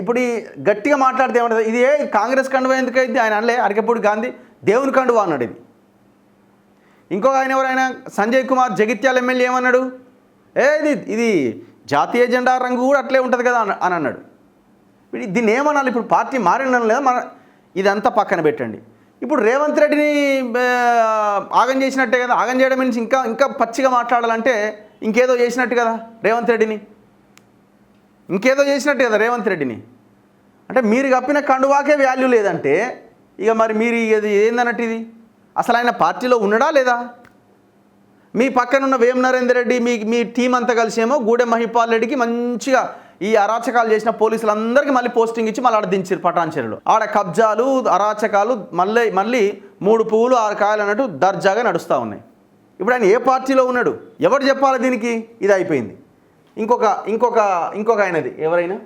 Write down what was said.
ఇప్పుడు ఈ గట్టిగా మాట్లాడితే ఏమంటుంది, ఇది కాంగ్రెస్ కండువా ఎందుకైంది ఆయన అనలే, అరకెప్పుడు గాంధీ దేవుని కండువా అన్నాడు ఇది. ఇంకొక ఆయన ఎవరైనా సంజయ్ కుమార్ జగిత్యాల ఎమ్మెల్యే ఏమన్నాడు, ఇది జాతీయ జెండా రంగు కూడా అట్లే ఉంటుంది కదా అని అన్నాడు. దీన్ని ఏమనాలి, ఇప్పుడు పార్టీ మారిన లేదా మన ఇదంతా పక్కన పెట్టండి. ఇప్పుడు రేవంత్ రెడ్డిని ఆగం చేసినట్టే కదా, ఆగం చేయడం మీన్స్ ఇంకా పచ్చిగా మాట్లాడాలంటే ఇంకేదో చేసినట్టు కదా రేవంత్ రెడ్డిని, ఇంకేదో చేసినట్టు కదా రేవంత్ రెడ్డిని. అంటే మీరు కప్పిన కండువాకే వాల్యూ లేదంటే ఇక మరి మీరు ఇది ఏందన్నట్టు, ఇది అసలు ఆయన పార్టీలో ఉన్నాడా లేదా? మీ పక్కన ఉన్న వేం నరేందర్ రెడ్డి మీ టీం అంతా కలిసేమో గూడెం మహిపాల్ రెడ్డికి మంచిగా ఈ అరాచకాలు చేసిన పోలీసులందరికీ మళ్ళీ పోస్టింగ్ ఇచ్చి మళ్ళీ ఆడ దించారు పటాన్చెరులో. ఆడ కబ్జాలు అరాచకాలు మళ్ళీ 3 పువ్వులు 6 కాయలు అన్నట్టు దర్జాగా నడుస్తూ ఉన్నాయి. ఇప్పుడు ఆయన ఏ పార్టీలో ఉన్నాడు, ఎవరు చెప్పాలి దీనికి? ఇది అయిపోయింది. ఇంకొక ఆయనది ఎవరైనా